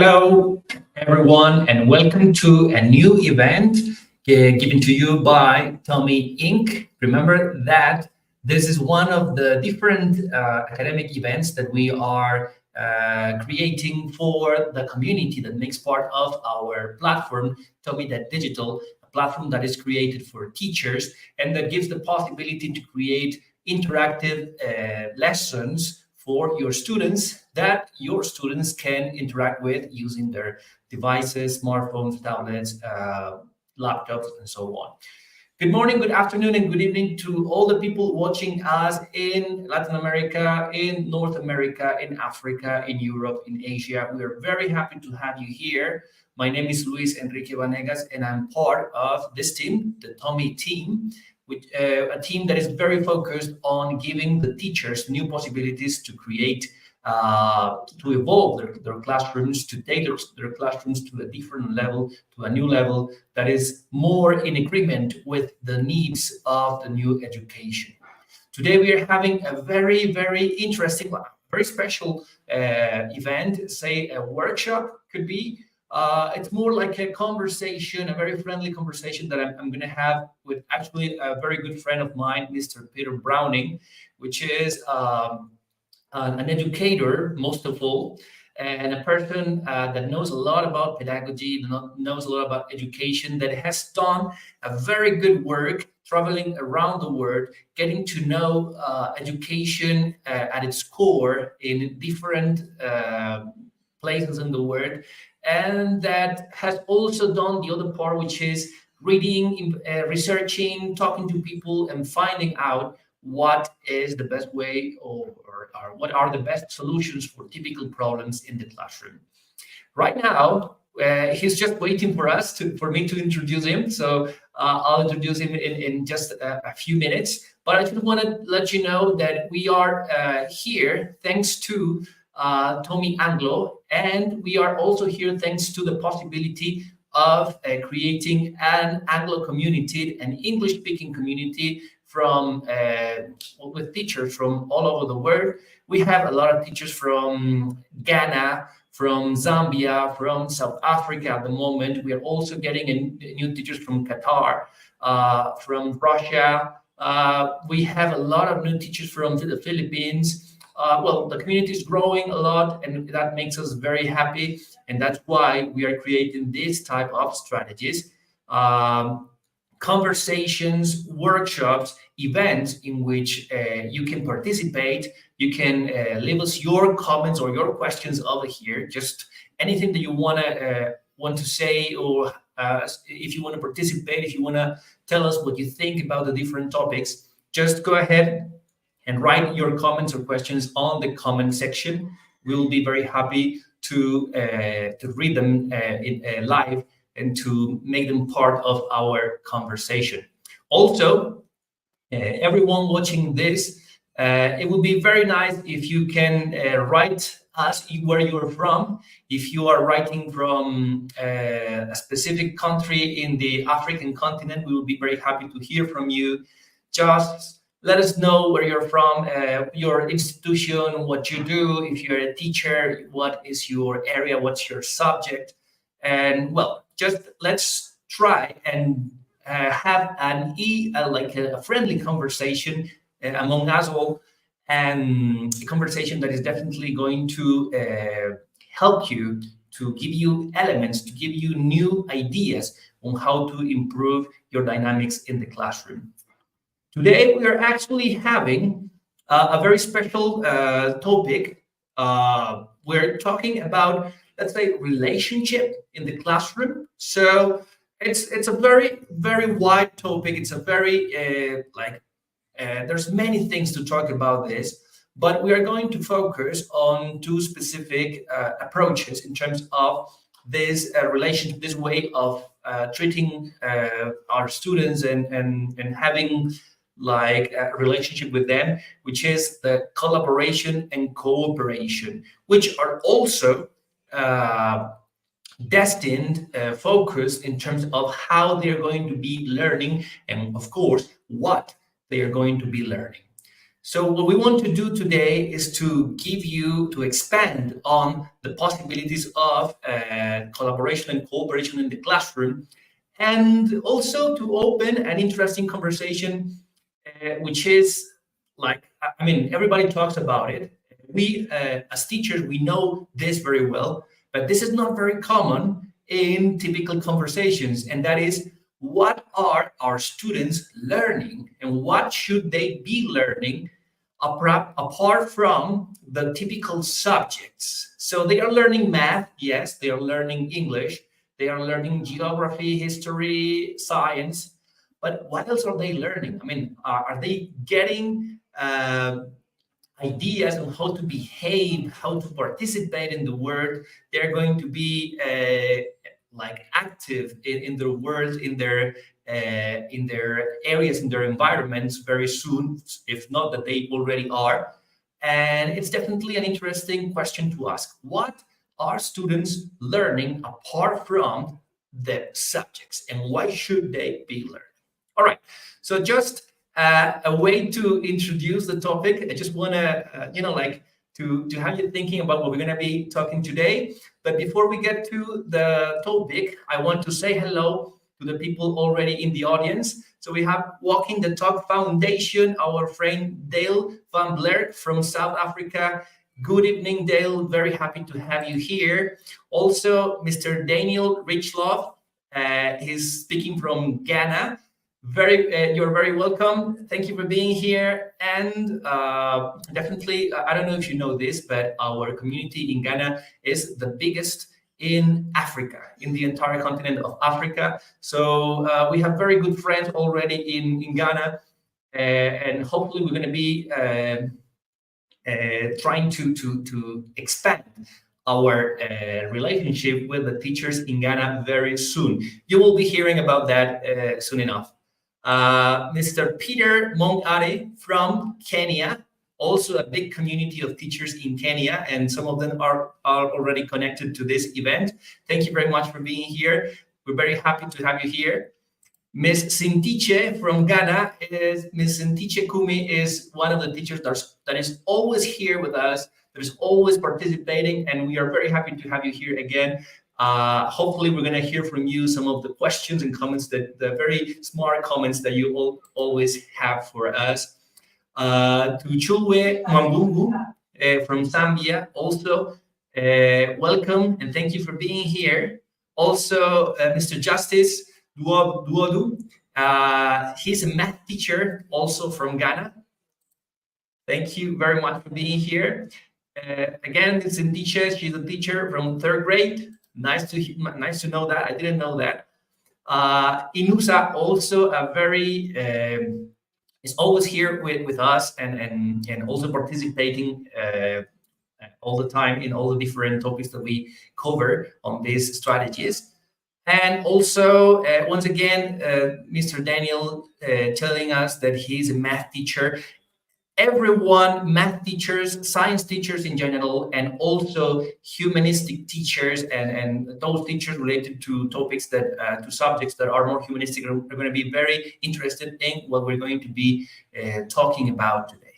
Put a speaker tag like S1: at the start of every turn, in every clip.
S1: Hello, everyone, and welcome to a new event given to you by Tomi Inc. Remember that this is one of the different academic events that we are creating for the community that makes part of our platform, tomi.digital, a platform that is created for teachers and that gives the possibility to create interactive lessons for your students that your students can interact with using their devices, smartphones, tablets, laptops, and so on. Good morning, good afternoon, and good evening to all the people watching us in Latin America, in North America, in Africa, in Europe, in Asia. We are very happy to have you here. My name is Luis Enrique Vanegas, and I'm part of this team, the Tomi team, with a team that is very focused on giving the teachers new possibilities to create, to evolve their classrooms, to take their classrooms to a different level, to a new level that is more in agreement with the needs of the new education. Today we are having a very, very interesting, very special event, say a workshop could be. It's more like a conversation, a very friendly conversation that I'm going to have with actually a very good friend of mine, Mr. Peter Browning, which is an educator, most of all, and a person that knows a lot about pedagogy, knows a lot about education, that has done a very good work traveling around the world, getting to know education at its core in different places in the world, and that has also done the other part, which is reading, researching, talking to people, and finding out what is the best way or what are the best solutions for typical problems in the classroom. Right now, he's just waiting for me to introduce him. So I'll introduce him in just a few minutes. But I just want to let you know that we are here thanks to Tomi Anglo, and we are also here thanks to the possibility of creating an Anglo community, an English-speaking community from with teachers from all over the world. We have a lot of teachers from Ghana, from Zambia, from South Africa at the moment. We are also getting new teachers from Qatar, from Russia. We have a lot of new teachers from the Philippines. Well, the community is growing a lot, and that makes us very happy. And that's why we are creating this type of strategies, conversations, workshops, events in which you can participate. You can leave us your comments or your questions over here. Just anything that you want to say, or if you want to participate, if you want to tell us what you think about the different topics, just go ahead and write your comments or questions on the comment section. We will be very happy to read them live and to make them part of our conversation. Also, everyone watching this, it would be very nice if you can write us where you are from. If you are writing from a specific country in the African continent, we will be very happy to hear from you. Just let us know where you're from, your institution, what you do. If you're a teacher, what is your area, what's your subject? And well, just let's try and have a friendly conversation among us all, and a conversation that is definitely going to help you, to give you elements, to give you new ideas on how to improve your dynamics in the classroom. Today, we are actually having a very special topic. We're talking about, let's say, relationship in the classroom. So it's a very, very wide topic. It's a very there's many things to talk about this, but we are going to focus on two specific approaches in terms of this relationship, this way of treating our students and having like a relationship with them, which is the collaboration and cooperation, which are also destined focus in terms of how they're going to be learning, and of course, what they are going to be learning. So what we want to do today is to expand on the possibilities of collaboration and cooperation in the classroom, and also to open an interesting conversation, which is like, I mean, everybody talks about it. We, as teachers, we know this very well, but this is not very common in typical conversations, and that is, what are our students learning and what should they be learning apart from the typical subjects? So they are learning math, yes, they are learning English, they are learning geography, history, science, but what else are they learning? I mean, are they getting ideas on how to behave, how to participate in the world? They're going to be like active in their world, in their areas, in their environments very soon, if not that they already are. And it's definitely an interesting question to ask. What are students learning apart from the subjects, and why should they be learning? All right. So just a way to introduce the topic. I just want to, like to have you thinking about what we're going to be talking today. But before we get to the topic, I want to say hello to the people already in the audience. So we have Walking the Talk Foundation, our friend Dale van Blerk from South Africa. Good evening, Dale. Very happy to have you here. Also, Mr. Daniel Richlove. He's speaking from Ghana. You're very welcome. Thank you for being here. And definitely, I don't know if you know this, but our community in Ghana is the biggest in Africa, in the entire continent of Africa. So we have very good friends already in Ghana, and hopefully we're going to be trying to expand our relationship with the teachers in Ghana very soon. You will be hearing about that soon enough. Mr. Peter Mongare from Kenya, also a big community of teachers in Kenya, and some of them are already connected to this event. Thank you very much for being here. We're very happy to have you here. Ms. Sintiche from Ghana, Ms. Sintiche Kumi is one of the teachers that is always here with us, that is always participating, and we are very happy to have you here again. Hopefully, we're going to hear from you some of the questions and comments, the very smart comments that you all always have for us. To Chulwe Mwambungu from Zambia, also welcome and thank you for being here. Also, Mr. Justice Duodu, he's a math teacher also from Ghana. Thank you very much for being here. Again, it's Indicia. She's a teacher from 3rd grade. Nice to know that. I didn't know that. Inusa, also a very is always here with us and also participating all the time in all the different topics that we cover on these strategies. And also, once again, Mr. Daniel telling us that he's a math teacher. Everyone, math teachers, science teachers in general, and also humanistic teachers and those teachers related to topics that, to subjects that are more humanistic are going to be very interested in what we're going to be talking about today.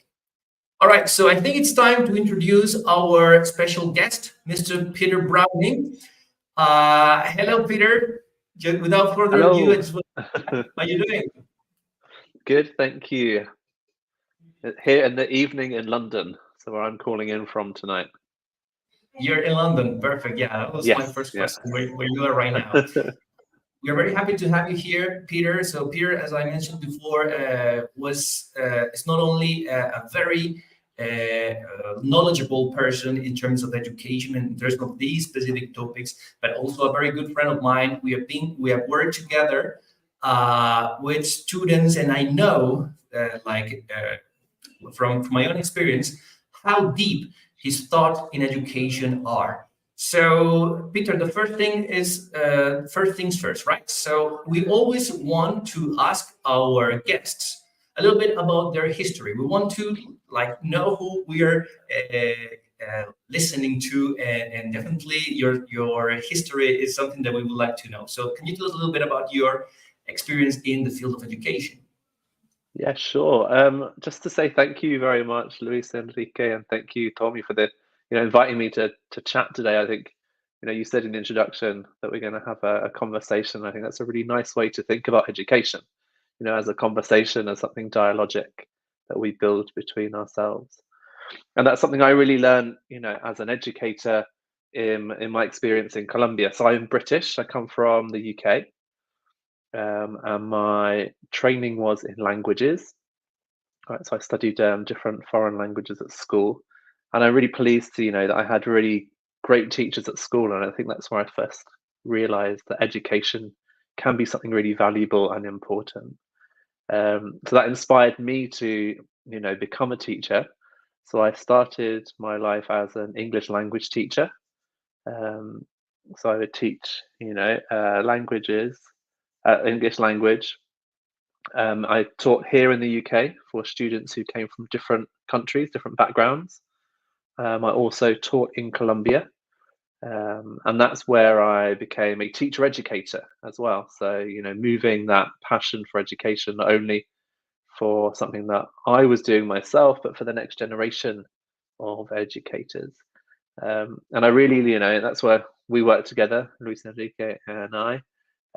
S1: All right, so I think it's time to introduce our special guest, Mr. Peter Browning. Hello, Peter. Without further ado, how are you doing?
S2: Good, thank you. Here in the evening in London, so where I'm calling in from tonight.
S1: You're in London, perfect. Yeah, that was my first question. Where you are right now. We're very happy to have you here, Peter. So Peter, as I mentioned before, is not only a very knowledgeable person in terms of education and in terms of these specific topics, but also a very good friend of mine. We have worked together with students, and I know, from my own experience, how deep his thoughts in education are. So, Peter, the first thing is first things first, right? So we always want to ask our guests a little bit about their history. We want to know who we are listening to, and definitely your history is something that we would like to know. So, can you tell us a little bit about your experience in the field of education?
S2: Yeah, sure. Just to say thank you very much, Luis Enrique, and thank you, Tommy, for the inviting me to chat today. I think you said in the introduction that we're going to have a conversation. I think that's a really nice way to think about education. As a conversation, as something dialogic that we build between ourselves, and that's something I really learned, as an educator in my experience in Colombia. So I'm British. I come from the UK, and my training was in languages. Right, so I studied different foreign languages at school, and I'm really pleased to that I had really great teachers at school, and I think that's where I first realised that education can be something really valuable and important. So that inspired me to become a teacher. So I started my life as an English language teacher. Um, so I would teach languages, English language. I taught here in the UK for students who came from different countries, different backgrounds. I also taught in Colombia, and that's where I became a teacher educator as well. So, moving that passion for education, not only for something that I was doing myself, but for the next generation of educators. And I really, that's where we work together, Luis Enrique and I.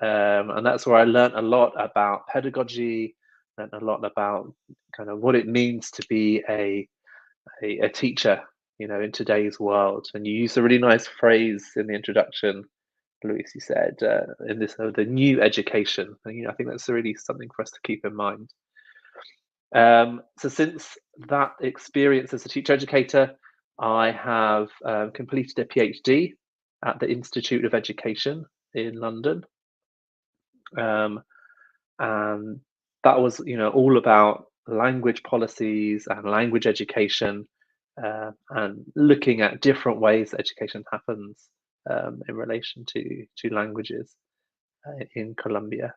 S2: And that's where I learned a lot about pedagogy, and a lot about kind of what it means to be a teacher, in today's world. And you used a really nice phrase in the introduction, Luis. You said in this the new education, and I think that's really something for us to keep in mind. So since that experience as a teacher educator, I have completed a PhD at the Institute of Education in London. And that was all about language policies and language education, and looking at different ways education happens in relation to languages in Colombia.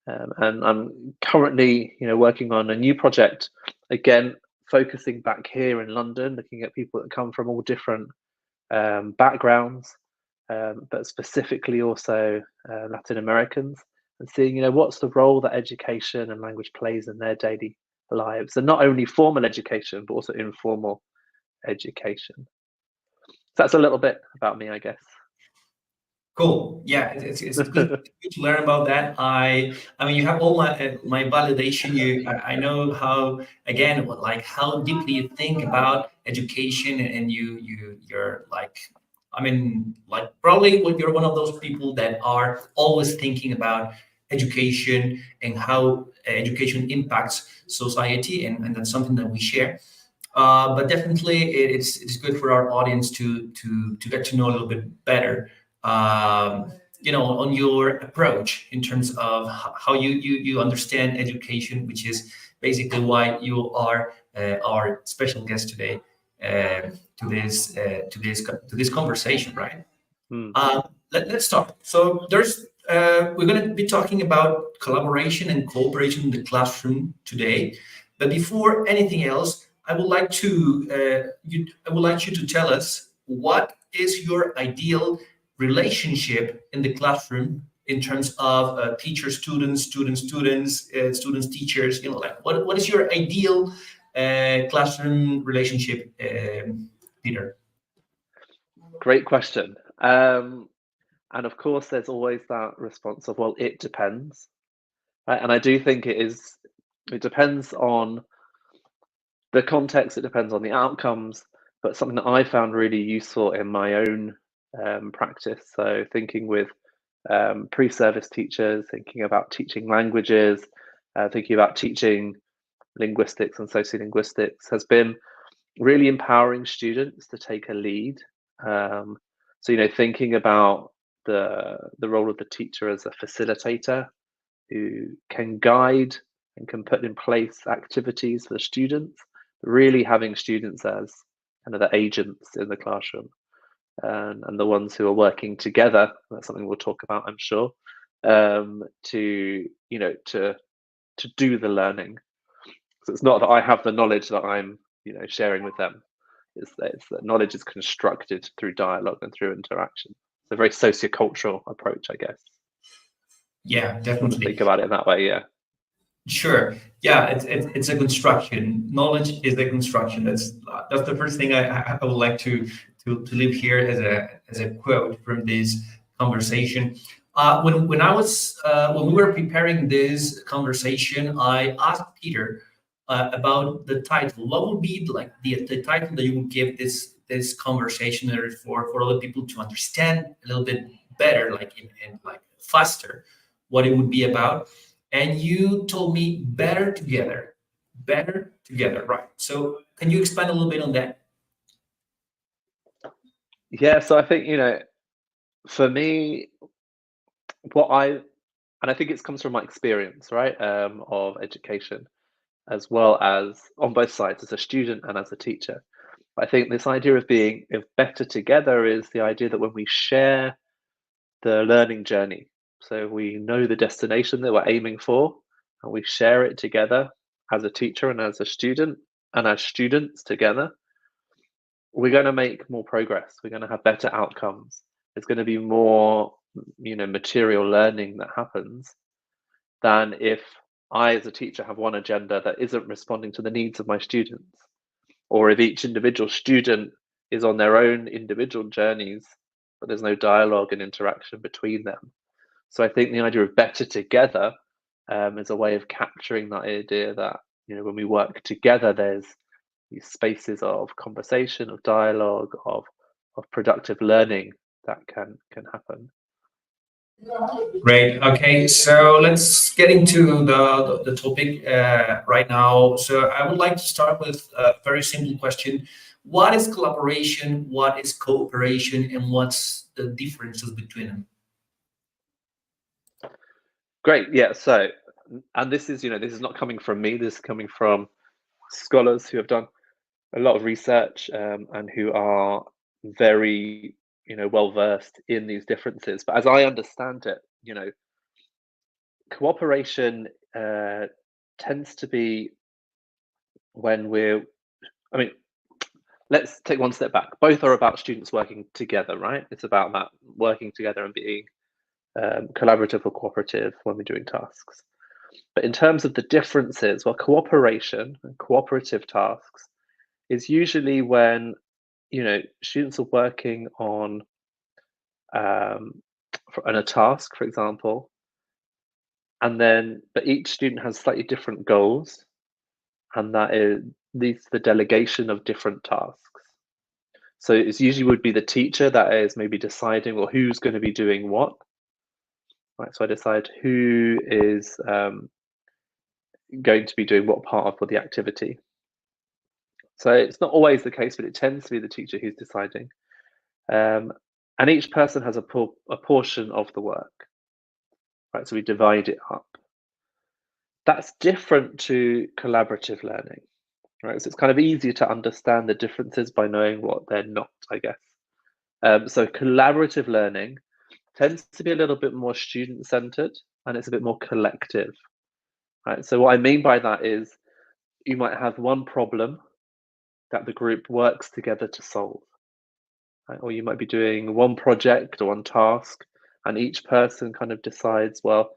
S2: And I'm currently working on a new project, again focusing back here in London, looking at people that come from all different backgrounds, but specifically also Latin Americans, and seeing what's the role that education and language plays in their daily lives, and not only formal education but also informal education. So that's a little bit about me, I guess.
S1: Cool. Yeah, it's good to learn about that. I mean, you have all my validation. I know how, again, like how deeply you think about education, and you're like, I mean, like probably you're one of those people that are always thinking about education and how education impacts society, and that's something that we share. But definitely, it's good for our audience to get to know a little bit better, um, on your approach in terms of how you understand education, which is basically why you are our special guest today, to this conversation, right?
S2: Hmm.
S1: Let's start. So we're going to be talking about collaboration and cooperation in the classroom today. But before anything else, I would like you to tell us what is your ideal relationship in the classroom in terms of teacher students, students teachers. Like what is your ideal classroom relationship, Peter?
S2: Great question. And of course, there's always that response of, well, it depends. Right? And I do think it depends on the context, it depends on the outcomes, but something that I found really useful in my own practice. So thinking with pre-service teachers, thinking about teaching languages, thinking about teaching linguistics and sociolinguistics, has been really empowering students to take a lead. So thinking about the role of the teacher as a facilitator who can guide and can put in place activities for the students, really having students as kind of the agents in the classroom, and the ones who are working together. That's something we'll talk about, I'm sure, to to do the learning. So it's not that I have the knowledge that I'm sharing with them. It's that knowledge is constructed through dialogue and through interaction. It's a very sociocultural approach, I guess.
S1: Yeah,
S2: I want to think
S1: definitely.
S2: about it in that way. Yeah.
S1: Sure. Yeah, it's a construction. Knowledge is a construction. That's the first thing I would like to leave here as a quote from this conversation. When I was when we were preparing this conversation, I asked Peter about the title. What would be like the title that you would give this conversation in order for other people to understand a little bit better, like in like faster, what it would be about? And you told me better together, right? So can you expand a little bit on that?
S2: Yeah, so I think, for me, what I and I think it comes from my experience, right, of education, as well as on both sides, as a student and as a teacher. I think this idea of being of better together is the idea that when we share the learning journey, so we know the destination that we're aiming for, and we share it together as a teacher and as a student and as students together, we're going to make more progress. We're going to have better outcomes. There's going to be more, material learning that happens than if I, as a teacher, have one agenda that isn't responding to the needs of my students, or if each individual student is on their own individual journeys, but there's no dialogue and interaction between them. So I think the idea of better together is a way of capturing that idea that when we work together, there's these spaces of conversation, of dialogue, of productive learning that can happen.
S1: Great. Okay, so let's get into the topic right now. So I would like to start with a very simple question. What is collaboration? What is cooperation? And what's the differences between them?
S2: Great. Yeah. So, and this is not coming from me. This is coming from scholars who have done a lot of research and who are very, well versed in these differences. But as I understand it, cooperation tends to be when I mean, let's take one step back. Both are about students working together, right? It's about that working together and being collaborative or cooperative when we're doing tasks. But in terms of the differences, well, cooperation and cooperative tasks is usually when students are working um, on a task, for example, and then but each student has slightly different goals, and that is leads to the delegation of different tasks. So it's usually would be the teacher that is maybe deciding, well, who's going to be doing what. Right, so I decide who is going to be doing what part of the activity. So it's not always the case, but it tends to be the teacher who's deciding. Um, and each person has a portion of the work, right? So we divide it up. That's different to collaborative learning, right? So it's kind of easier to understand the differences by knowing what they're not, I guess. So collaborative learning tends to be a little bit more student-centered and it's a bit more collective, right? So what I mean by that is you might have one problem that the group works together to solve, right? Or you might be doing one project or one task, and each person kind of decides, well,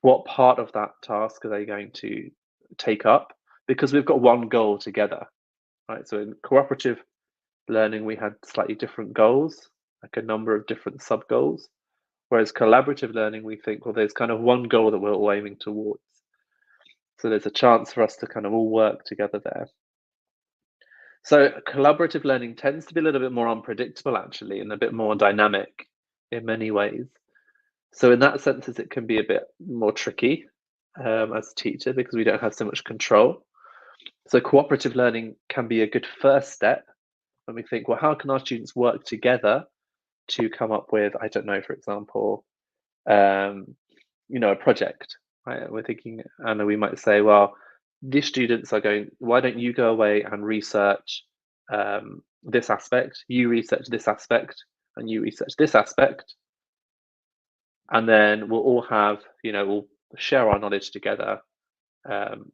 S2: what part of that task are they going to take up? Because we've got one goal together, right? So in cooperative learning, we had slightly different goals, like a number of different sub goals. Whereas collaborative learning, we think, well, there's kind of one goal that we're all aiming towards. So there's a chance for us to kind of all work together there. So collaborative learning tends to be a little bit more unpredictable, actually, and a bit more dynamic in many ways. So in that sense, it can be a bit more tricky as a teacher because we don't have so much control. So cooperative learning can be a good first step when we think, well, how can our students work together to come up with, I don't know, for example, a project, right? We're thinking, and we might say, well, these students are going, why don't you go away and research this aspect, you research this aspect, and you research this aspect. And then we'll all have, we'll share our knowledge together and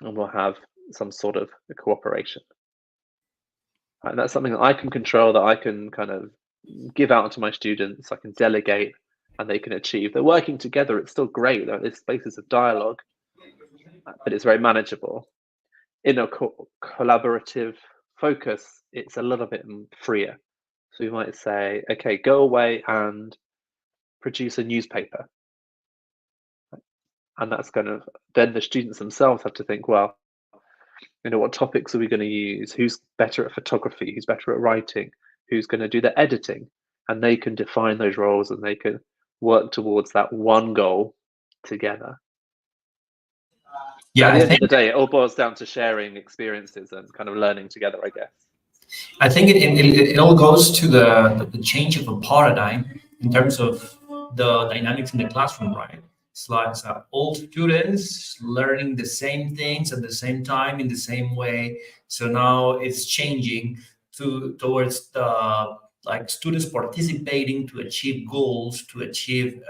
S2: we'll have some sort of cooperation. And that's something that I can control, that I can kind of give out to my students, I can delegate, and they can achieve. They're working together, it's still great. There's spaces of dialogue, but it's very manageable. In a collaborative focus, it's a little bit freer. So we might say, okay, go away and produce a newspaper. And that's then the students themselves have to think, well, what topics are we going to use? Who's better at photography? Who's better at writing? Who's going to do the editing? And they can define those roles and they can work towards that one goal together.
S1: Yeah,
S2: At the
S1: I
S2: end of
S1: think
S2: the day, it all boils down to sharing experiences and kind of learning together, I guess.
S1: it all goes to the change of a paradigm in terms of the dynamics in the classroom, right? It's like all students learning the same things at the same time in the same way. So now it's changing towards the like students participating to achieve goals, to achieve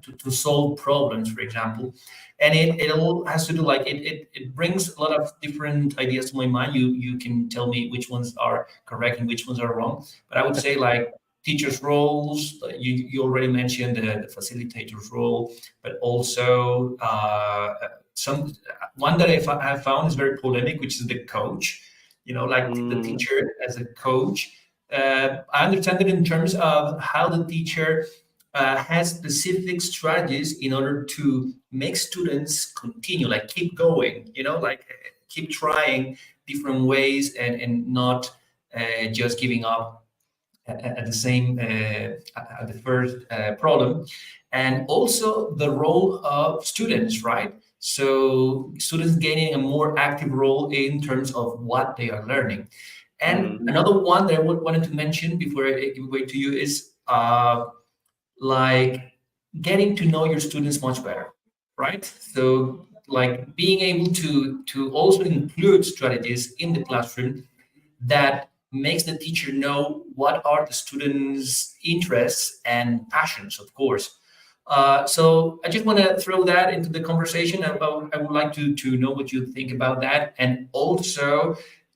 S1: to solve problems, for example. And it all has to do like it brings a lot of different ideas to my mind. You can tell me which ones are correct and which ones are wrong, but I would say like teachers roles, you already mentioned the facilitator's role, but also some one that I have found is very polemic, which is the coach, like the teacher as a coach. I understand it in terms of how the teacher has specific strategies in order to make students continue, like keep going, like keep trying different ways and not just giving up at the same at the first problem. And also the role of students, right? So students gaining a more active role in terms of what they are learning. And another one that I wanted to mention before I give away to you is like getting to know your students much better, right? So like being able to also include strategies in the classroom that makes the teacher know what are the students' interests and passions, of course. So I just want to throw that into the conversation. I would like to know what you think about that, and also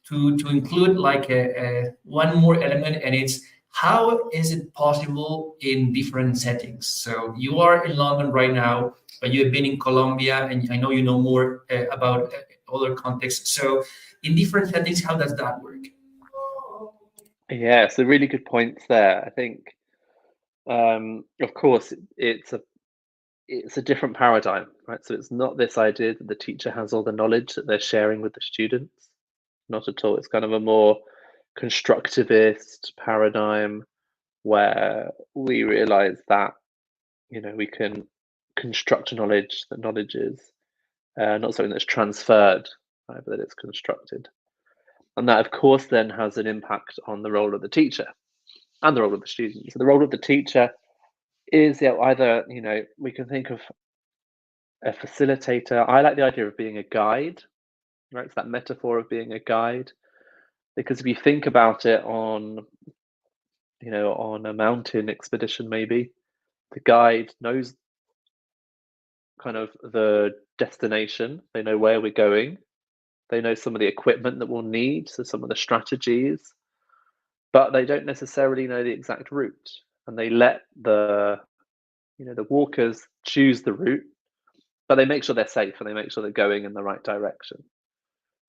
S1: to include like a one more element, and it's how is it possible in different settings? So you are in London right now, but you have been in Colombia, and I know you know more about other contexts. So in different settings, how does that work?
S2: Yeah, so really good points there. I think, of course, it's a different paradigm, right? So it's not this idea that the teacher has all the knowledge that they're sharing with the students. Not at all. It's kind of a more constructivist paradigm where we realize that, we can construct knowledge, that knowledge is not something that's transferred, right, but that it's constructed. And that, of course, then has an impact on the role of the teacher and the role of the student. So the role of the teacher is either, we can think of a facilitator. I like the idea of being a guide, right? It's that metaphor of being a guide. Because if you think about it on a mountain expedition, maybe the guide knows kind of the destination, they know where we're going, they know some of the equipment that we'll need, so some of the strategies, but they don't necessarily know the exact route. And they let the walkers choose the route, but they make sure they're safe and they make sure they're going in the right direction.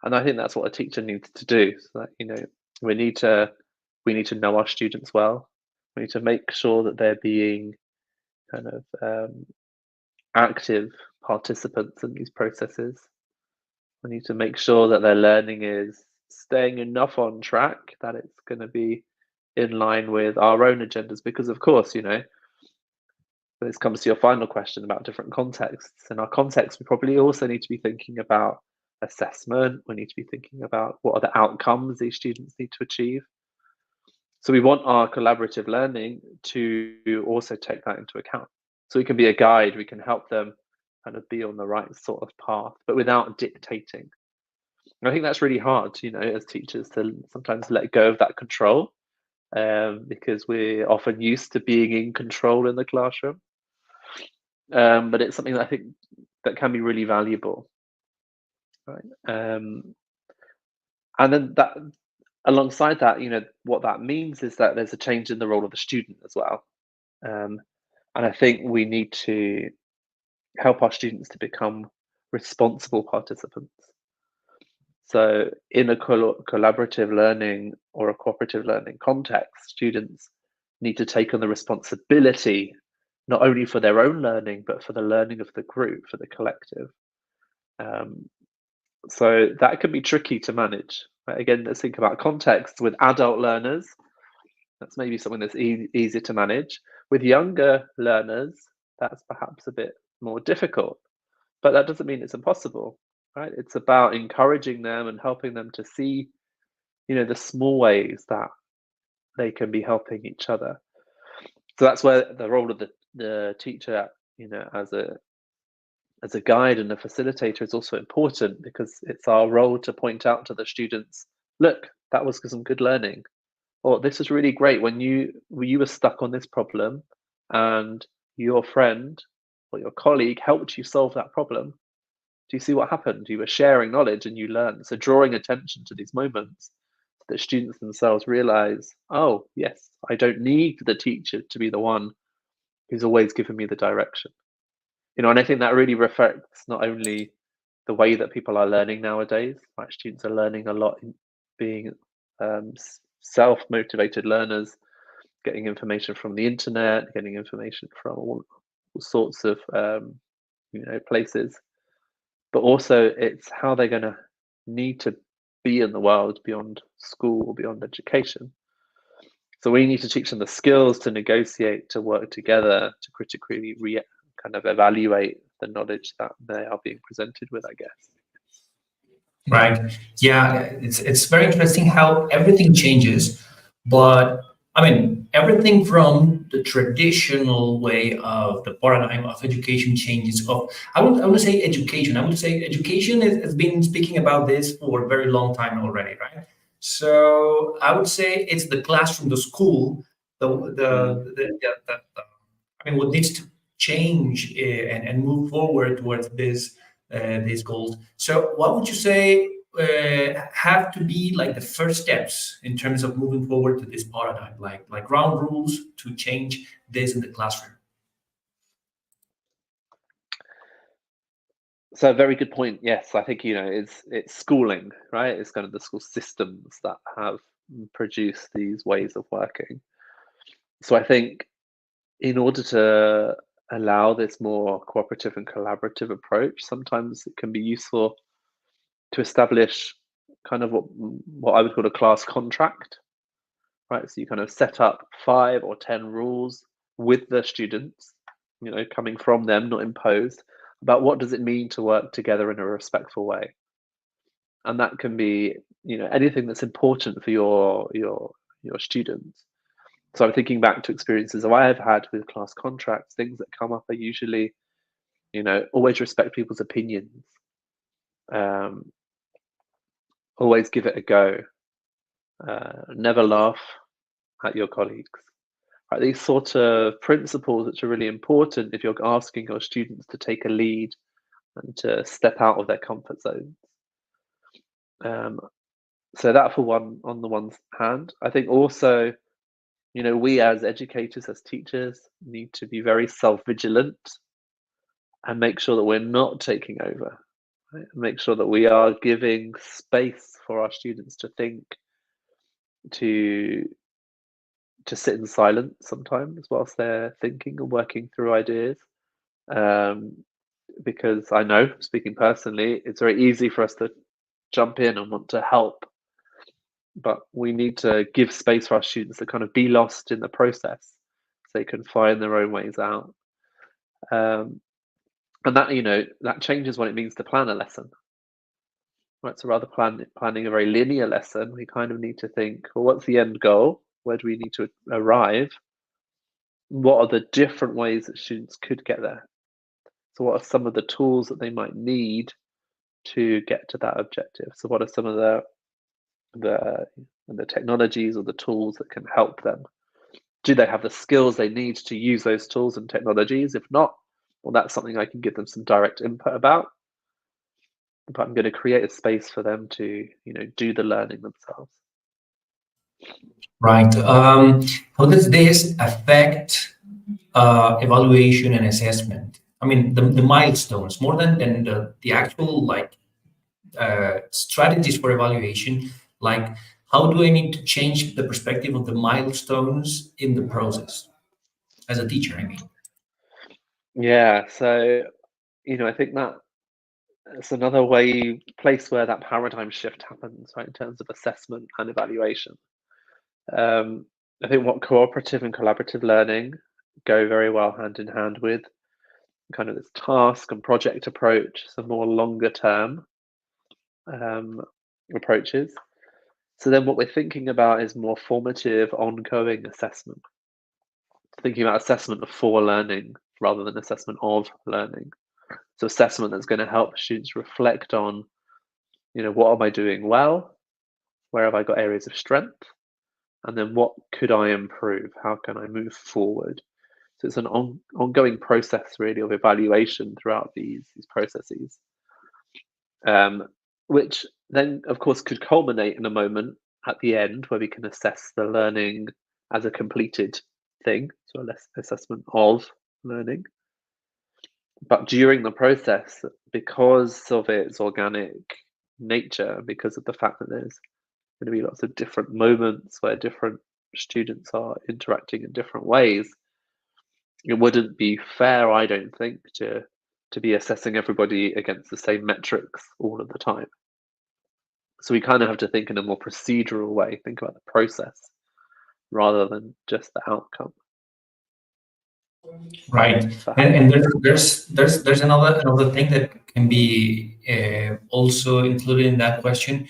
S2: And I think that's what a teacher needs to do. So that, we need to know our students well. We need to make sure that they're being kind of active participants in these processes. We need to make sure that their learning is staying enough on track that it's going to be in line with our own agendas. Because, of course, this comes to your final question about different contexts. In our context, we probably also need to be thinking about assessment. We need to be thinking about what are the outcomes these students need to achieve. So we want our collaborative learning to also take that into account. So we can be a guide, we can help them kind of be on the right sort of path, but without dictating. And I think that's really hard, as teachers to sometimes let go of that control, because we're often used to being in control in the classroom. But it's something that I think that can be really valuable, right? And then that alongside that, what that means is that there's a change in the role of the student as well. And I think we need to help our students to become responsible participants. So in a collaborative learning or a cooperative learning context, students need to take on the responsibility, not only for their own learning, but for the learning of the group, for the collective. So that can be tricky to manage. Right? Again, let's think about context with adult learners. That's maybe something that's easier to manage. With younger learners, that's perhaps a bit more difficult, but that doesn't mean it's impossible, right? It's about encouraging them and helping them to see, the small ways that they can be helping each other. So that's where the role of the teacher, as a guide and a facilitator is also important, because it's our role to point out to the students, look, that was some good learning, or this is really great when you were stuck on this problem and your friend or your colleague helped you solve that problem. Do you see what happened? You were sharing knowledge and you learned. So drawing attention to these moments so that students themselves realize, oh, yes, I don't need the teacher to be the one who's always giving me the direction. And I think that really reflects not only the way that people are learning nowadays, like students are learning a lot in being self-motivated learners, getting information from the internet, getting information from all sorts of places. But also it's how they're going to need to be in the world beyond school or beyond education. So we need to teach them the skills to negotiate, to work together, to critically kind of evaluate the knowledge that they are being presented with, I guess.
S1: Right. Yeah, it's very interesting how everything changes, but I mean, everything from the traditional way of the paradigm of education changes. I would say education. I would say education has been speaking about this for a very long time already, right? So I would say it's the classroom, the school, I mean, what needs to change and move forward towards these goals. So, what would you say have to be like the first steps in terms of moving forward to this paradigm, like ground rules to change this in the classroom?
S2: So, a very good point. Yes, I think it's schooling, right? It's kind of the school systems that have produced these ways of working. So, I think in order to allow this more cooperative and collaborative approach, sometimes it can be useful to establish kind of what I would call a class contract, right? So you kind of set up 5 or 10 rules with the students, coming from them, not imposed, about what does it mean to work together in a respectful way. And that can be, anything that's important for your students. So I'm thinking back to experiences that I have had with class contracts. Things that come up are usually, always respect people's opinions. Always give it a go. Never laugh at your colleagues. Right, these sort of principles which are really important if you're asking your students to take a lead and to step out of their comfort zones. So that for one, on the one hand. I think also, we as educators, as teachers, need to be very self-vigilant and make sure that we're not taking over. Right? Make sure that we are giving space for our students to think, to sit in silence sometimes whilst they're thinking and working through ideas. Because I know, speaking personally, it's very easy for us to jump in and want to help, but we need to give space for our students to kind of be lost in the process so they can find their own ways out. And that, that changes what it means to plan a lesson. Right, so rather planning a very linear lesson, we kind of need to think, well, what's the end goal? Where do we need to arrive? What are the different ways that students could get there? So what are some of the tools that they might need to get to that objective? So what are some of the technologies or the tools that can help them? Do they have the skills they need to use those tools and technologies? If not, well, that's something I can give them some direct input about. But I'm going to create a space for them to, do the learning themselves.
S1: Right. How does this affect evaluation and assessment? I mean, the milestones more than the actual like strategies for evaluation. Like, how do I need to change the perspective of the milestones in the process as a teacher? I mean,
S2: Yeah, so I think that it's another place where that paradigm shift happens, right, in terms of assessment and evaluation. Um, I think what cooperative and collaborative learning go very well hand in hand with kind of this task and project approach, some more longer term um, approaches. So then what we're thinking about is more formative, ongoing assessment, thinking about assessment for learning rather than assessment of learning. So assessment that's going to help students reflect on, what am I doing well? Where have I got areas of strength? And then what could I improve? How can I move forward? So it's an ongoing process, really, of evaluation throughout these processes, um, which then, of course, could culminate in a moment at the end where we can assess the learning as a completed thing, so a less assessment of learning. But during the process, because of its organic nature, because of the fact that there's going to be lots of different moments where different students are interacting in different ways, it wouldn't be fair, I don't think, to be assessing everybody against the same metrics all of the time. So we kind of have to think in a more procedural way, think about the process rather than just the outcome.
S1: right.
S2: So
S1: And there's another thing that can be also included in that question,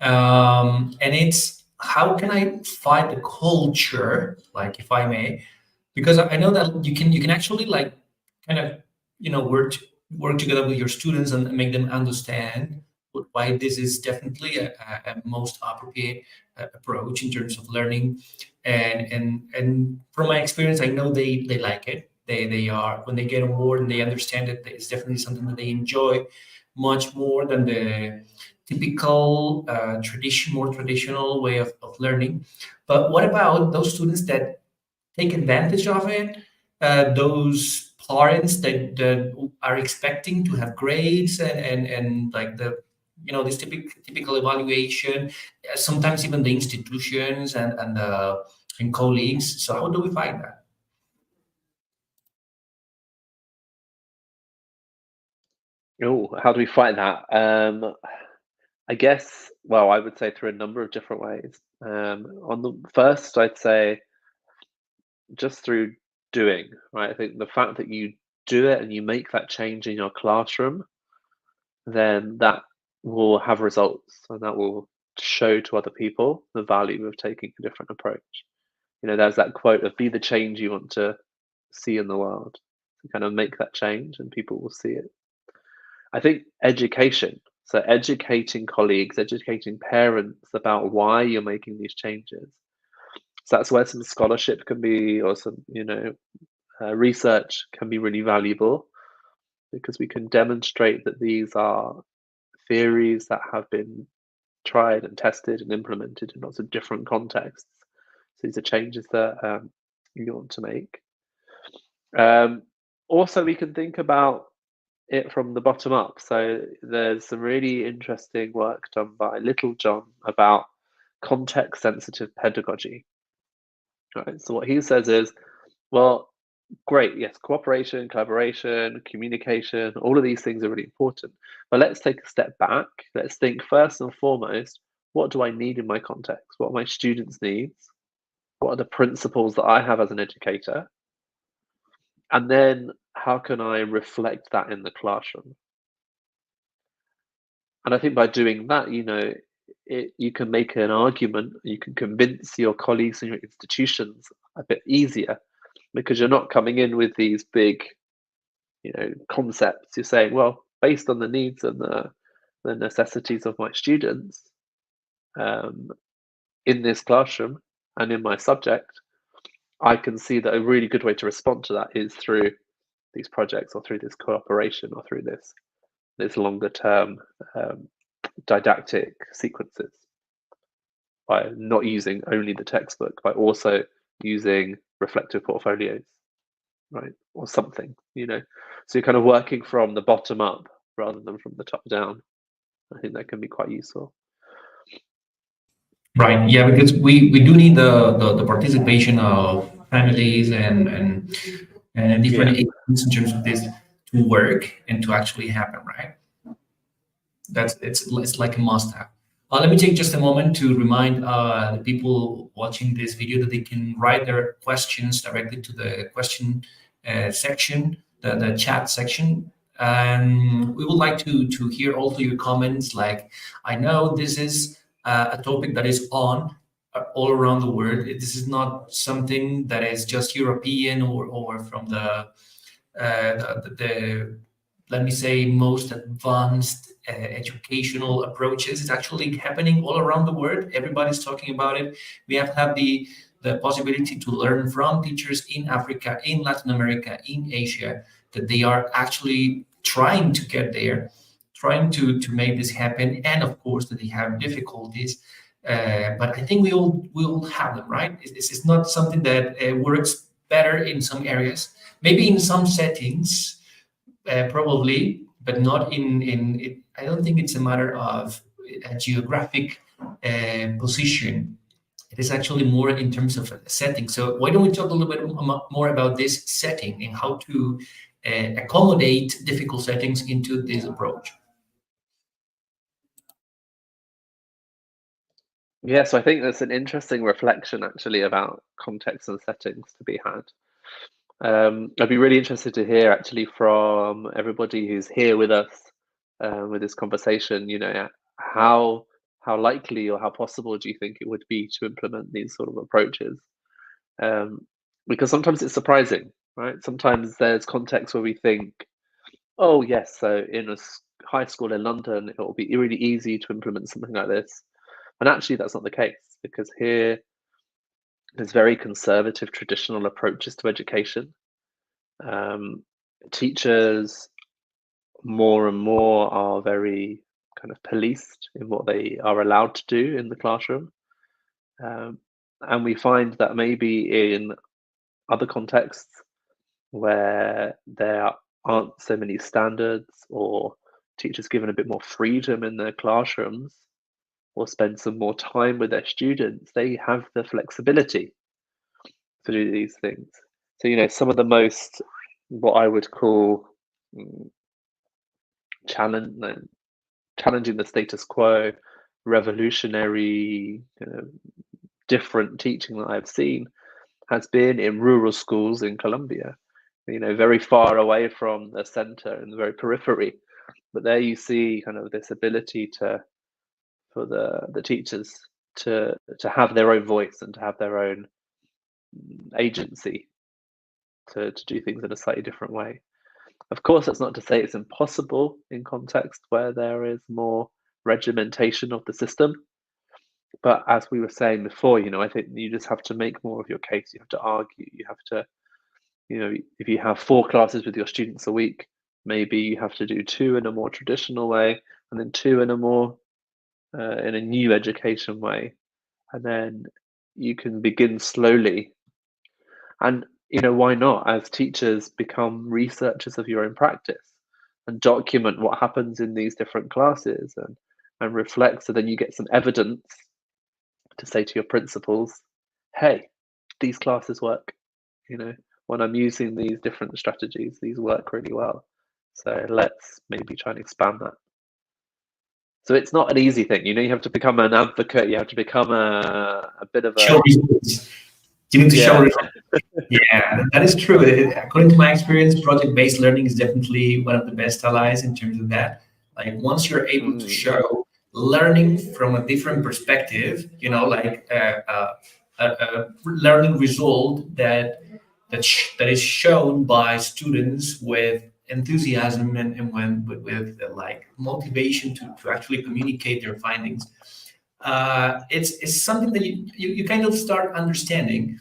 S1: and it's how can I fight the culture, like if I may, because I know that you can actually like kind of work together with your students and make them understand why this is definitely a most appropriate approach in terms of learning, and from my experience, I know they like it. They are when they get on board and they understand it, it's definitely something that they enjoy much more than the typical more traditional way of learning. But what about those students that take advantage of it? Those parents that are expecting to have grades and like this typical evaluation, sometimes even the institutions and colleagues. So how do we find that?
S2: how do we fight that? I guess, well, I would say through a number of different ways. On the first, I'd say just through doing, right? I think the fact that you do it and you make that change in your classroom, then that will have results and that will show to other people the value of taking a different approach. There's that quote of be the change you want to see in the world. To kind of make that change and people will see it. I think education, so educating colleagues, educating parents about why you're making these changes. So that's where some scholarship can be, or some, research can be really valuable because we can demonstrate that these are theories that have been tried and tested and implemented in lots of different contexts. So these are changes that you want to make. Um, Also, we can think about it from the bottom up. So there's some really interesting work done by Little John about context sensitive pedagogy. Right. So what he says is, well, great, yes, cooperation, collaboration, communication, all of these things are really important. But let's take a step back. Let's think first and foremost, what do I need in my context? What are my students' needs? What are the principles that I have as an educator? And then how can I reflect that in the classroom? And I think by doing that, you can make an argument, you can convince your colleagues in your institutions a bit easier because you're not coming in with these big, concepts. You're saying, well, based on the needs and the necessities of my students um, in this classroom and in my subject, I can see that a really good way to respond to that is through these projects or through this cooperation or through this longer term didactic sequences by not using only the textbook, by also using reflective portfolios right? Or something, So you're kind of working from the bottom up rather than from the top down. I think that can be quite useful.
S1: Right. Yeah, because we do need the participation of families and different
S2: Yeah.
S1: agents in terms of this to work and to actually happen, right? It's like a must have. Let me take just a moment to remind the people watching this video that they can write their questions directly to the question section, the chat section. And we would like to hear also your comments. Like, I know this is a topic that is on all around the world. This is not something that is just European or from the let me say most advanced educational approaches. It's actually happening all around the world. Everybody's talking about it. We have had the possibility to learn from teachers in Africa, in Latin America, in Asia, that they are actually trying to get there, trying to make this happen, and of course that they have difficulties. But I think we all have them, right? It's not something that works better in some areas, maybe in some settings, probably, but not in it. I don't think it's a matter of a geographic position. It is actually more in terms of a setting. So why don't we talk a little bit more about this setting and how to accommodate difficult settings into this approach?
S2: Yeah, so I think that's an interesting reflection actually about context and settings to be had. I'd be really interested to hear actually from everybody who's here with us with this conversation. How how likely or how possible do you think it would be to implement these sort of approaches? Um, because sometimes it's surprising, right? Sometimes there's contexts where we think, oh yes, so in a high school in London, it will be really easy to implement something like this, and actually that's not the case because here there's very conservative traditional approaches to education. Um, Teachers more and more are very kind of policed in what they are allowed to do in the classroom. Um, and we find that maybe in other contexts where there aren't so many standards or teachers given a bit more freedom in their classrooms or spend some more time with their students, they have the flexibility to do these things. So, some of the most, what I would call mm, challenge, challenging the status quo, revolutionary, different teaching that I've seen has been in rural schools in Colombia, very far away from the center and the very periphery. But there you see kind of this ability for the teachers to have their own voice and to have their own agency to do things in a slightly different way. Of course, that's not to say it's impossible in context where there is more regimentation of the system. But as we were saying before, I think you just have to make more of your case. You have to argue. You have to, if you have 4 classes with your students a week, maybe you have to do 2 in a more traditional way, and then 2 in a more in a new education way, and then you can begin slowly. And why not? As teachers, become researchers of your own practice and document what happens in these different classes and reflect. So then you get some evidence to say to your principals, hey, these classes work. When I'm using these different strategies, these work really well. So let's maybe try and expand that. So it's not an easy thing. You have to become an advocate. You have to become a bit of
S1: Show
S2: a
S1: results. You need to show
S2: yeah.
S1: results. Yeah, that is true. According to my experience, project-based learning is definitely one of the best allies in terms of that. Like once you're able to
S2: Mm,
S1: show learning from a different perspective, like a learning result that is shown by students with enthusiasm and when with like motivation to actually communicate their findings. It's something that you kind of start understanding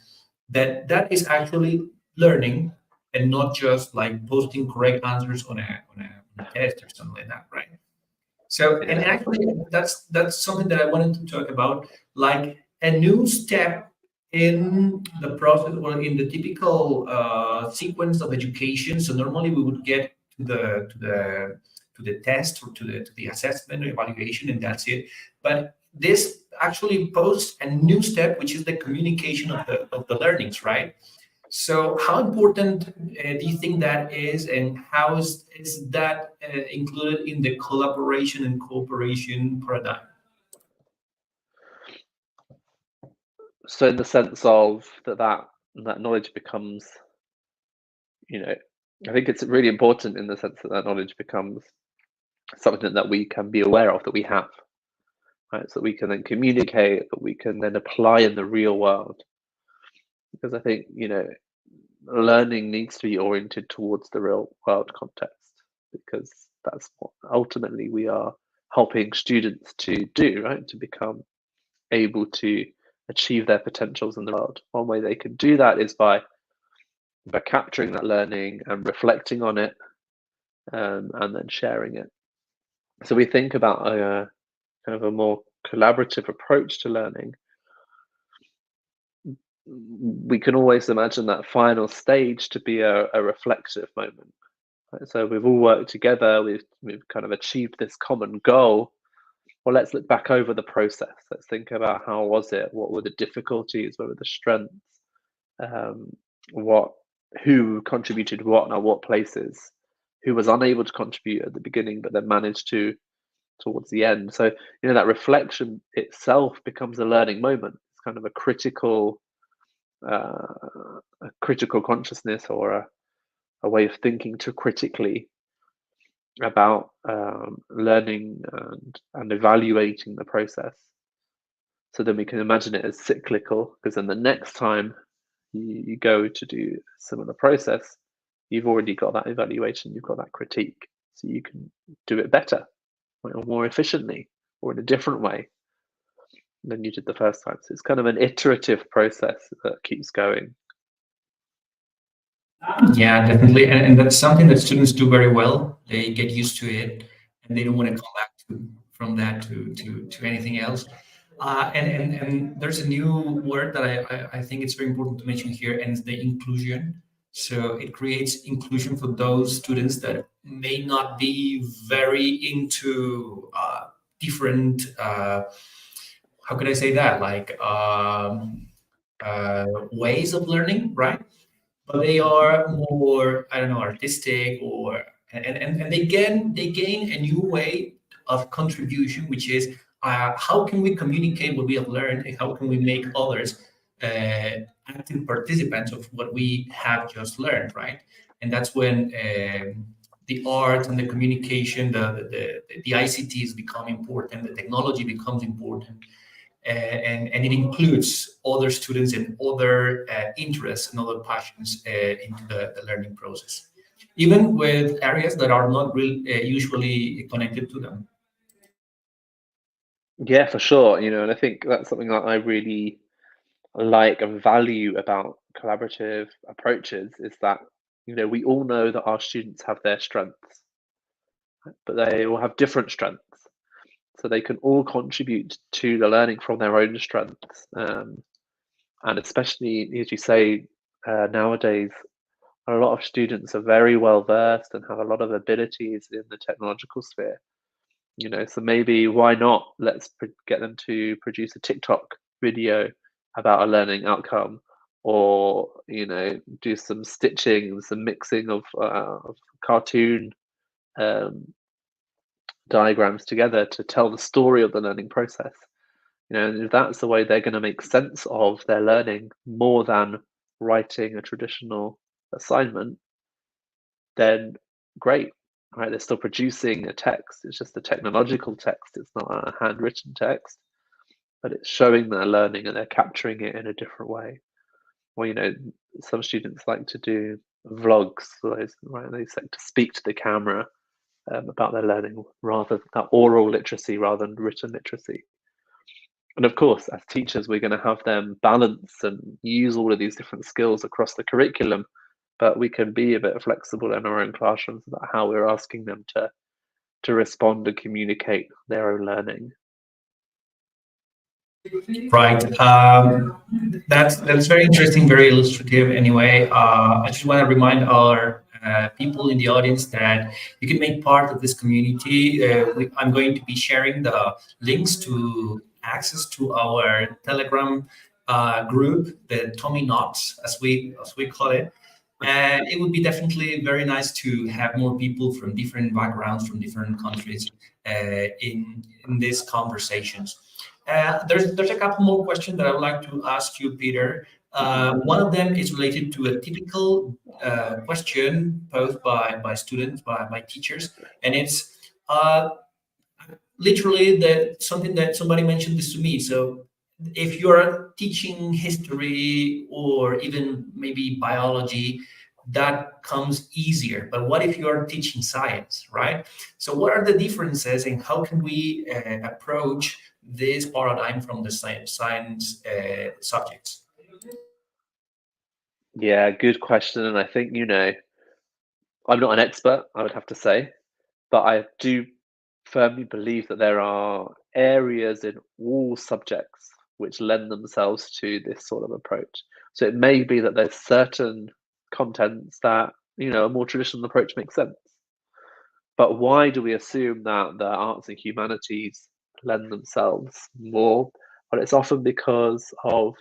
S1: that is actually learning and not just like posting correct answers on a test or something like that, right? So, and
S2: yeah.
S1: actually, that's something that I wanted to talk about, like a new step in the process or in the typical sequence of education. So normally we would get to the test or to the assessment or evaluation, and that's it. But this actually poses a new step, which is the communication of the learnings, right? So how important do you think that is, and how is that included in the collaboration and cooperation paradigm?
S2: So in the sense of that knowledge becomes, you know, I think it's really important in the sense that that knowledge becomes something that we can be aware of, that we have, right? So we can then communicate, that we can then apply in the real world. Because I think, learning needs to be oriented towards the real world context, because that's what ultimately we are helping students to do, right? To become able to achieve their potentials in the world. One way they can do that is by capturing that learning and reflecting on it, and then sharing it. So we think about a kind of a more collaborative approach to learning. We can always imagine that final stage to be a reflective moment. Right? So we've all worked together, we've kind of achieved this common goal. Well, let's look back over the process. Let's think about how was it? What were the difficulties? What were the strengths? Um, what who contributed what and at what places? Who was unable to contribute at the beginning but then managed to towards the end? So, that reflection itself becomes a learning moment. It's kind of a critical consciousness, or a way of thinking to critically about learning and evaluating the process. So then we can imagine it as cyclical, because then the next time you go to do a similar process, you've already got that evaluation, you've got that critique, so you can do it better, or more efficiently, or in a different way than you did the first time. So it's kind of an iterative process that keeps going.
S1: Yeah, definitely. And that's something that students do very well. They get used to it and they don't want to come back from that to anything else. And there's a new word that I think it's very important to mention here, and it's the inclusion. So it creates inclusion for those students that may not be very into different, how could I say that? Like ways of learning, right? But they are more, I don't know, artistic, or and they gain a new way of contribution, which is how can we communicate what we have learned, and how can we make others active participants of what we have just learned, right? And that's when the art and the communication, the ICTs become important, the technology becomes important, and it includes other students and other interests and other passions into the learning process, even with areas that are not usually connected to them.
S2: Yeah, for sure. And I think that's something that I really like and value about collaborative approaches, is that, we all know that our students have their strengths, but they all have different strengths. So they can all contribute to the learning from their own strengths. And especially, as you say, nowadays, a lot of students are very well versed and have a lot of abilities in the technological sphere. So maybe why not? Let's get them to produce a TikTok video about a learning outcome, or do some stitching, some mixing of cartoon um, diagrams together to tell the story of the learning process. And if that's the way they're going to make sense of their learning more than writing a traditional assignment, then great. Right? They're still producing a text. It's just a technological text. It's not a handwritten text, but it's showing their learning and they're capturing it in a different way. Or, some students like to do vlogs, right? They like to speak to the camera about their learning, rather that oral literacy rather than written literacy. And of course, as teachers, we're going to have them balance and use all of these different skills across the curriculum, but we can be a bit flexible in our own classrooms about how we're asking them to respond and communicate their own learning.
S1: Right. That's very interesting, very illustrative. Anyway, I just want to remind our people in the audience that you can make part of this community. I'm going to be sharing the links to access to our Telegram group, the Tommy Knots, as we call it. And it would be definitely very nice to have more people from different backgrounds, from different countries, in these conversations. There's a couple more questions that I would like to ask you, Peter. One of them is related to a typical question posed by students, by teachers, and it's literally that something that somebody mentioned this to me. So if you're teaching history or even maybe biology, that comes easier. But what if you're teaching science, right? So what are the differences and how can we approach this paradigm from the science subjects?
S2: Yeah, good question. And I think, I'm not an expert, I would have to say, but I do firmly believe that there are areas in all subjects which lend themselves to this sort of approach. So it may be that there's certain contents that, a more traditional approach makes sense. But why do we assume that the arts and humanities lend themselves more? Well, it's often because of,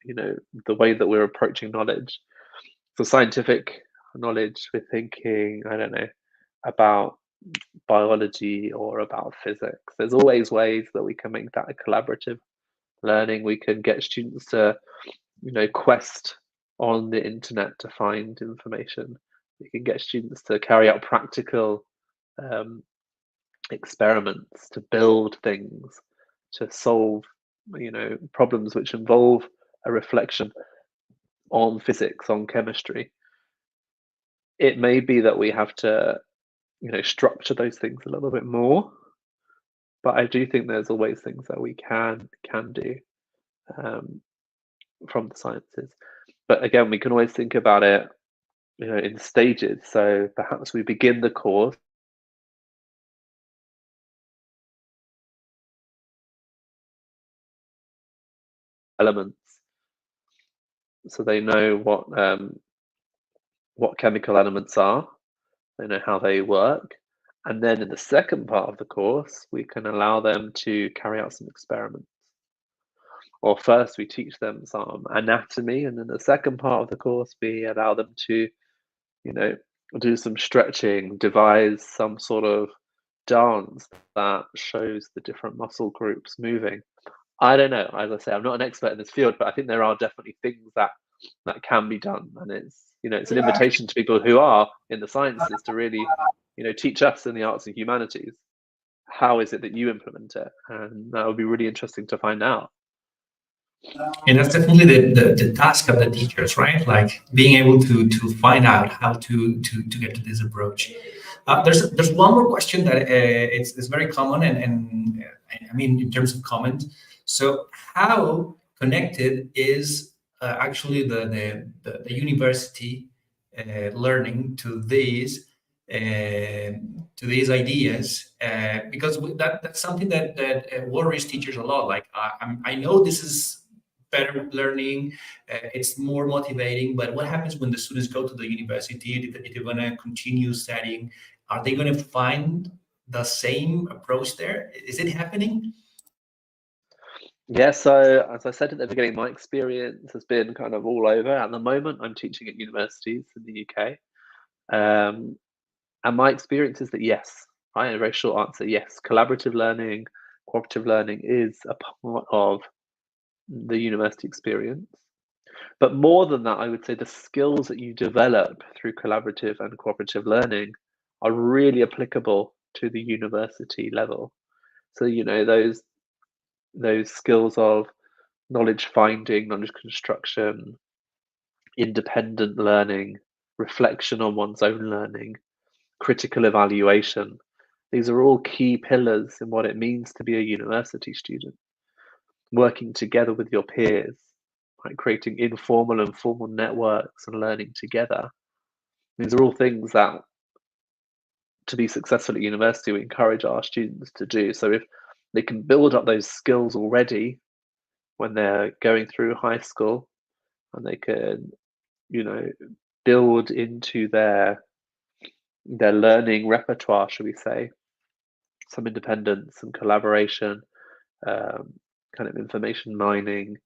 S2: the way that we're approaching knowledge. So scientific knowledge, we're thinking, I don't know, about biology or about physics. There's always ways that we can make that a collaborative learning. We can get students to, quest on the internet to find information. We can get students to carry out practical um, experiments, to build things, to solve, problems which involve a reflection on physics, on chemistry. It may be that we have to, structure those things a little bit more, but I do think there's always things that we can do um, from the sciences. But again, we can always think about it, in stages. So perhaps we begin the course elements, so they know what chemical elements are, they know how they work, and then in the second part of the course, we can allow them to carry out some experiments. Or first, we teach them some anatomy, and then the second part of the course, we allow them to, you know, do some stretching, devise some sort of dance that shows the different muscle groups moving. I don't know. As I say, I'm not an expert in this field, but I think there are definitely things that can be done, and it's an invitation to people who are in the sciences to really, teach us in the arts and humanities. How is it that you implement it? And that would be really interesting to find out.
S1: And that's definitely the task of the teachers, right? Like being able to find out how to get to this approach. There's one more question that it's very common and I mean in terms of comment. So how connected is actually the university learning to these ideas because that's something that worries teachers a lot. Like I know this is better learning, it's more motivating. But what happens when the students go to the university? If they're going to continue studying, are they going to find the same approach there? Is it happening?
S2: Yeah, so as I said at the beginning, my experience has been kind of all over. At the moment, I'm teaching at universities in the UK. Um, and my experience is that yes, right? A very short answer, yes. Collaborative learning, cooperative learning is a part of the university experience. But more than that, I would say the skills that you develop through collaborative and cooperative learning are really applicable to the university level. So, those skills of knowledge finding, knowledge construction, independent learning, reflection on one's own learning, critical evaluation. These are all key pillars in what it means to be a university student. Working together with your peers, right, creating informal and formal networks and learning together. These are all things that, to be successful at university, we encourage our students to do. So if they can build up those skills already, when they're going through high school, and they can, build into their learning repertoire, should we say, some independence, some collaboration, um, kind of information mining,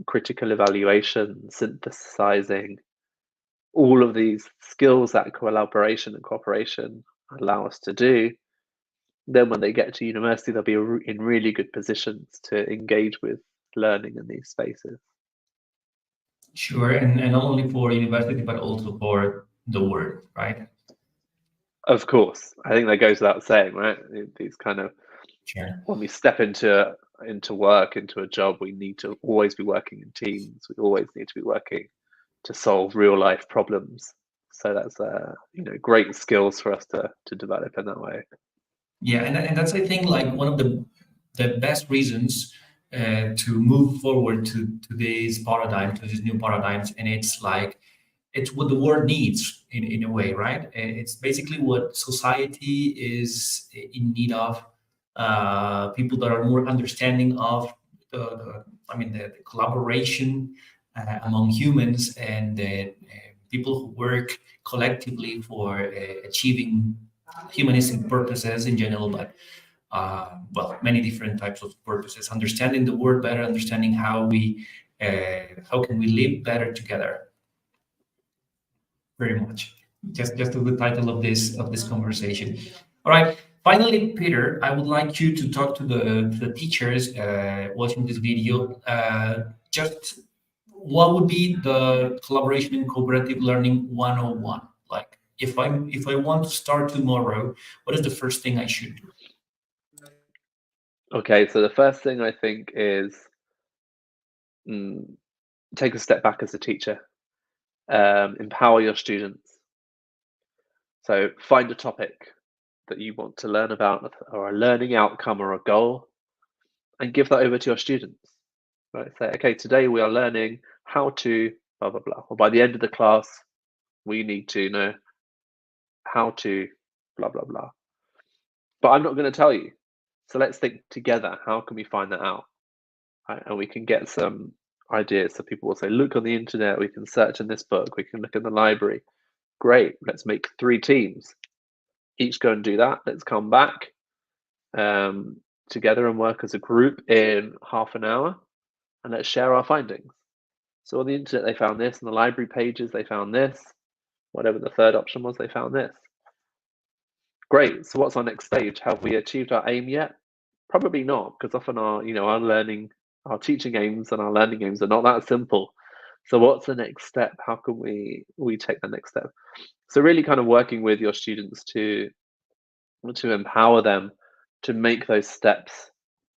S2: critical evaluation, synthesizing, all of these skills that collaboration and cooperation allow us to do. Then when they get to university, they'll be in really good positions to engage with learning in these spaces.
S1: Sure, and not only for university, but also for the world, right?
S2: Of course, I think that goes without saying, right? These kind of,
S1: Sure.
S2: when we step into work, into a job, we need to always be working in teams. We always need to be working to solve real life problems. So that's great skills for us to develop in that way.
S1: Yeah, and that's, I think, like one of the best reasons to move forward to this paradigm, to these new paradigms, and it's what the world needs in a way, right? It's basically what society is in need of. People that are more understanding of the collaboration among humans, and people who work collectively for achieving humanistic purposes in general, but many different types of purposes. Understanding the world better, understanding how can we live better together. Very much. Just the title of this conversation. All right. Finally, Peter, I would like you to talk to the teachers watching this video. Just what would be the collaboration in cooperative learning 101? Like if I want to start tomorrow, what is the first thing I should do?
S2: Okay, so the first thing I think is take a step back as a teacher, empower your students. So find a topic that you want to learn about, or a learning outcome or a goal, and give that over to your students. Right? Say, okay, today we are learning how to blah blah blah. Or by the end of the class, we need to know how to blah blah blah. But I'm not going to tell you. So let's think together. How can we find that out? Right? And we can get some ideas. So people will say, look on the internet. We can search in this book. We can look in the library. Great. Let's make 3 teams. Each go and do that. Let's come back together and work as a group in half an hour, and let's share our findings. So on the internet, they found this. On the library pages, they found this. Whatever the third option was, they found this. Great. So what's our next stage? Have we achieved our aim yet? Probably not, because often our teaching aims and our learning aims are not that simple. So what's the next step? How can we take the next step? So really kind of working with your students to empower them to make those steps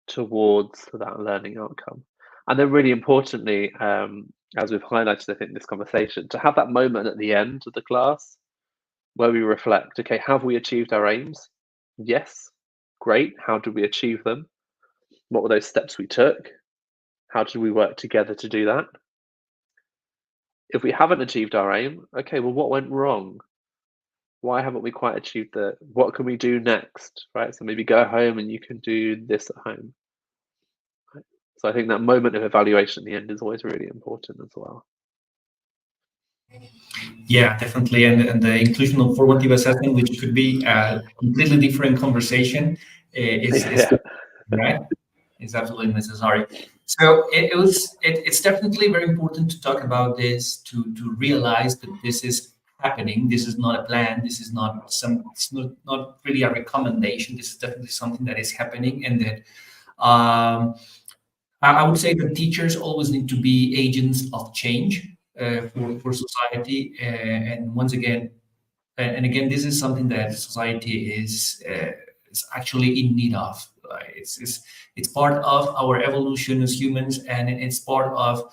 S2: towards that learning outcome. And then really importantly, as we've highlighted, I think, in this conversation, to have that moment at the end of the class where we reflect, okay, have we achieved our aims? Yes. Great. How did we achieve them? What were those steps we took? How did we work together to do that? If we haven't achieved our aim, okay, well, what went wrong? Why haven't we quite achieved that? What can we do next? Right? So maybe go home and you can do this at home. Right? So I think that moment of evaluation at the end is always really important as well.
S1: Yeah, definitely. And the inclusion of formative assessment, which could be a completely different conversation, is right. It's absolutely necessary. So it's definitely very important to talk about this, to realize that this is happening. This is not a plan. This is not not really a recommendation. This is definitely something that is happening, and that I would say that teachers always need to be agents of change for society. And once again, and again, this is something that society is actually in need of. It's part of our evolution as humans, and it's part of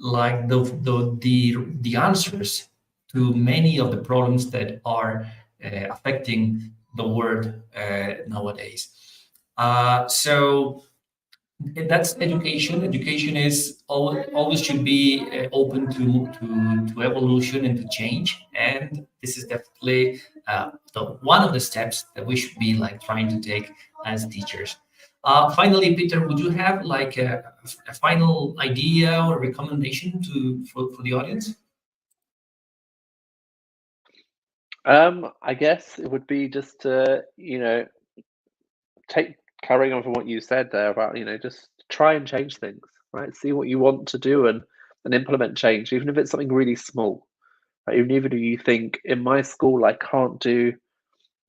S1: like the answers to many of the problems that are affecting the world nowadays. So that's education. Education is always should be open to evolution and to change. And this is definitely one of the steps that we should be like trying to take as teachers. Finally, Peter, would you have like a final idea or recommendation for the audience?
S2: I guess it would be just to, carrying on from what you said there about, just try and change things, right? See what you want to do and implement change, even if it's something really small. Right? Even if you think in my school I can't do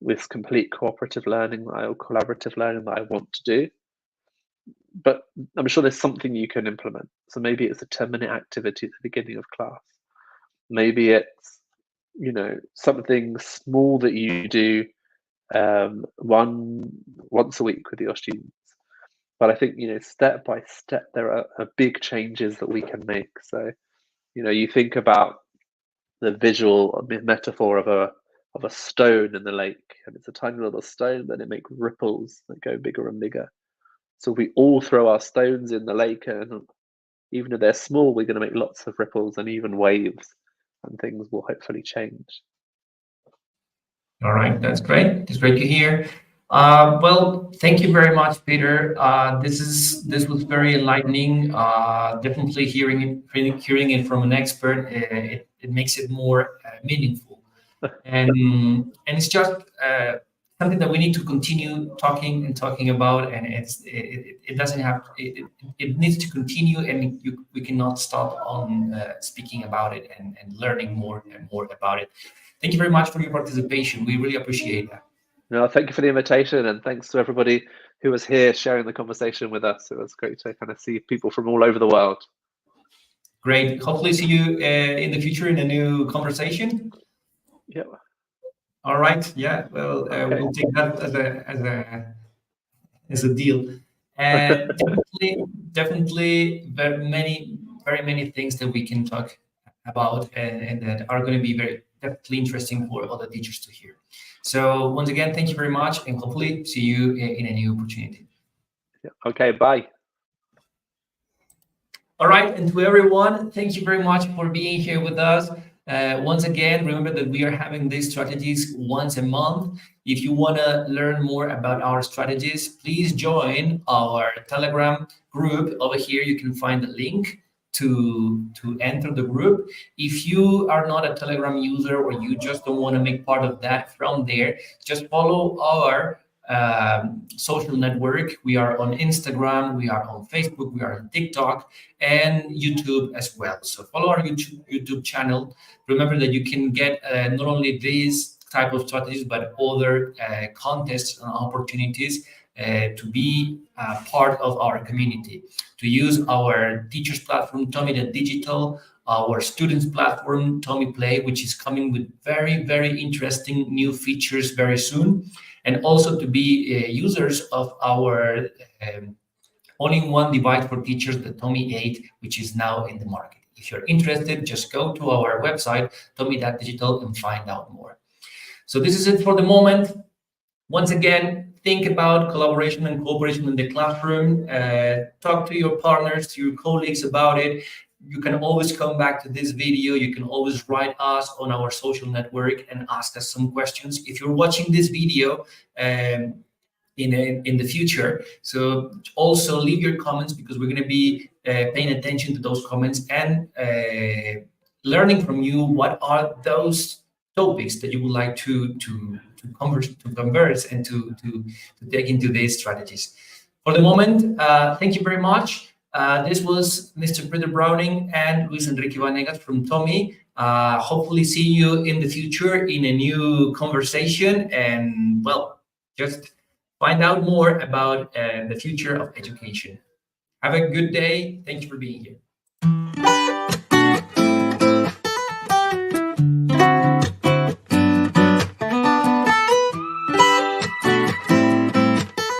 S2: this complete cooperative learning or collaborative learning that I want to do, but I'm sure there's something you can implement. So maybe it's a 10-minute activity at the beginning of class. Maybe it's, something small that you do once a week with your students. But I think, step by step, there are big changes that we can make. So, you think about the visual metaphor of a stone in the lake, and it's a tiny little stone, then it makes ripples that go bigger and bigger. So we all throw our stones in the lake, and even if they're small, we're going to make lots of ripples and even waves, and things will hopefully change.
S1: All right, that's great. It's great to hear. Well, thank you very much, Peter. This was very enlightening. Definitely hearing it from an expert, it makes it more meaningful, and it's just something that we need to continue talking about, and it doesn't have it needs to continue, and we cannot stop on speaking about it and learning more and more about it. Thank you very much for your participation. We really appreciate that.
S2: No, thank you for the invitation, and thanks to everybody who was here sharing the conversation with us. It was great to kind of see people from all over the world.
S1: Great. Hopefully see you in the future in a new conversation.
S2: Yeah.
S1: All right. Yeah. Well,
S2: Okay.
S1: we'll take that as a deal. And definitely very many things that we can talk about and that are going to be very definitely interesting for all the teachers to hear. So once again, thank you very much, and hopefully see you in a new opportunity.
S2: Yeah. Okay, bye.
S1: All right, and to everyone, thank you very much for being here with us. Once again, remember that we are having these strategies once a month. If you want to learn more about our strategies, please join our Telegram group. Over here, you can find the link to enter the group. If you are not a Telegram user or you just don't want to make part of that from there, just follow our social network. We are on Instagram, we are on Facebook, we are on TikTok, and YouTube as well. So follow our YouTube channel. Remember that you can get not only these type of strategies, but other contests and opportunities to be part of our community, to use our teachers platform, tomi.digital, our students platform, Tomi Play, which is coming with very interesting new features very soon, and also to be users of our all-in-one device for teachers, the Tomi 8, which is now in the market. If you're interested, just go to our website, tomi.digital, and find out more. So this is it for the moment. Once again, think about collaboration and cooperation in the classroom. Talk to your partners, to your colleagues about it. You can always come back to this video. You can always write us on our social network and ask us some questions. If you're watching this video in the future, so also leave your comments, because we're going to be paying attention to those comments and learning from you what are those topics that you would like to converse and to take into these strategies. For the moment, thank you very much. This was Mr. Peter Browning and Luis Enrique Vanegas from Tomi. Hopefully see you in the future in a new conversation, and well, just find out more about the future of education. Have a good day. Thank you for being here.